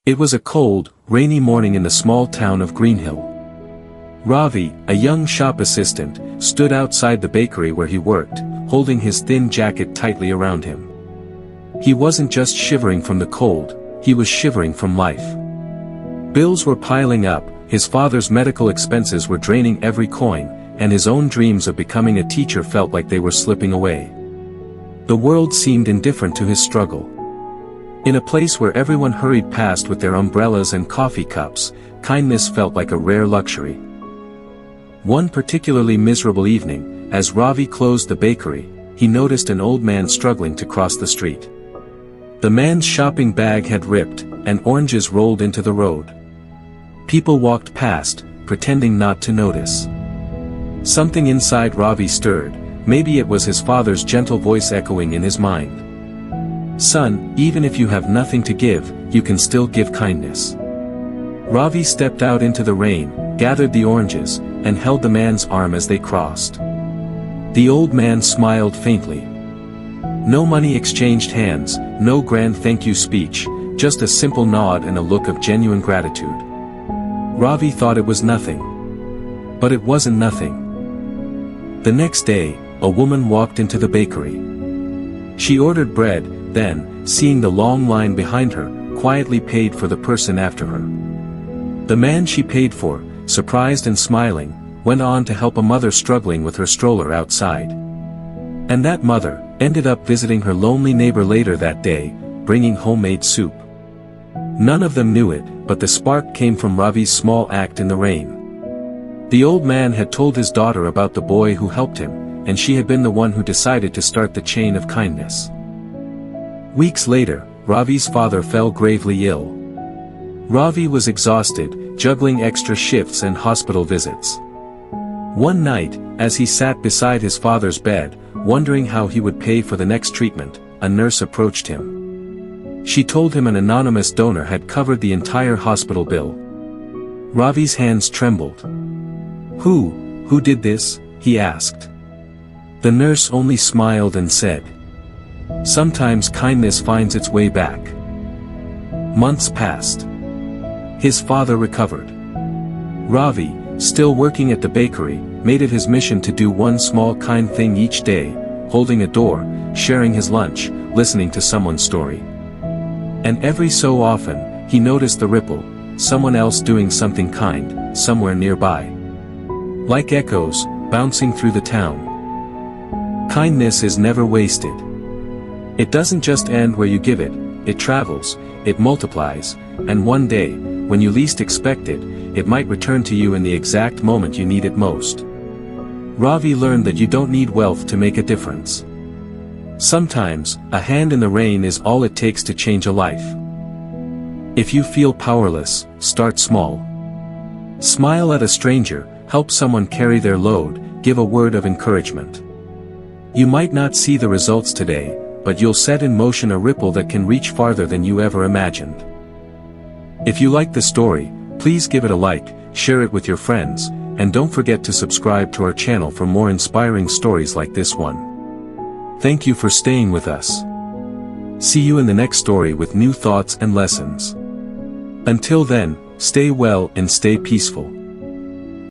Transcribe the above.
It was a cold, rainy morning in the small town of Greenhill. Ravi, a young shop assistant, stood outside the bakery where he worked, holding his thin jacket tightly around him. He wasn't just shivering from the cold, he was shivering from life. Bills were piling up, his father's medical expenses were draining every coin, and his own dreams of becoming a teacher felt like they were slipping away. The world seemed indifferent to his struggle. In a place where everyone hurried past with their umbrellas and coffee cups, kindness felt like a rare luxury. One particularly miserable evening, as Ravi closed the bakery, he noticed an old man struggling to cross the street. The man's shopping bag had ripped, and oranges rolled into the road. People walked past, pretending not to notice. Something inside Ravi stirred, maybe it was his father's gentle voice echoing in his mind. "Son, even if you have nothing to give, you can still give kindness." Ravi stepped out into the rain, gathered the oranges, and held the man's arm as they crossed. The old man smiled faintly. No money exchanged hands, no grand thank you speech, just a simple nod and a look of genuine gratitude. Ravi thought it was nothing. But it wasn't nothing. The next day, a woman walked into the bakery. She ordered bread, then, seeing the long line behind her, quietly paid for the person after her. The man she paid for, surprised and smiling, went on to help a mother struggling with her stroller outside. And that mother ended up visiting her lonely neighbor later that day, bringing homemade soup. None of them knew it, but the spark came from Ravi's small act in the rain. The old man had told his daughter about the boy who helped him, and she had been the one who decided to start the chain of kindness. Weeks later, Ravi's father fell gravely ill. Ravi was exhausted, juggling extra shifts and hospital visits. One night, as he sat beside his father's bed, wondering how he would pay for the next treatment, a nurse approached him. She told him an anonymous donor had covered the entire hospital bill. Ravi's hands trembled. Who did this?" he asked. The nurse only smiled and said, "Sometimes kindness finds its way back." Months passed. His father recovered. Ravi, still working at the bakery, made it his mission to do one small kind thing each day, holding a door, sharing his lunch, listening to someone's story. And every so often, he noticed the ripple, someone else doing something kind, somewhere nearby. Like echoes, bouncing through the town. Kindness is never wasted. It doesn't just end where you give it, it travels, it multiplies, and one day, when you least expect it, it might return to you in the exact moment you need it most. Ravi learned that you don't need wealth to make a difference. Sometimes, a hand in the rain is all it takes to change a life. If you feel powerless, start small. Smile at a stranger, help someone carry their load, give a word of encouragement. You might not see the results today, but you'll set in motion a ripple that can reach farther than you ever imagined. If you like the story, please give it a like, share it with your friends, and don't forget to subscribe to our channel for more inspiring stories like this one. Thank you for staying with us. See you in the next story with new thoughts and lessons. Until then, stay well and stay peaceful.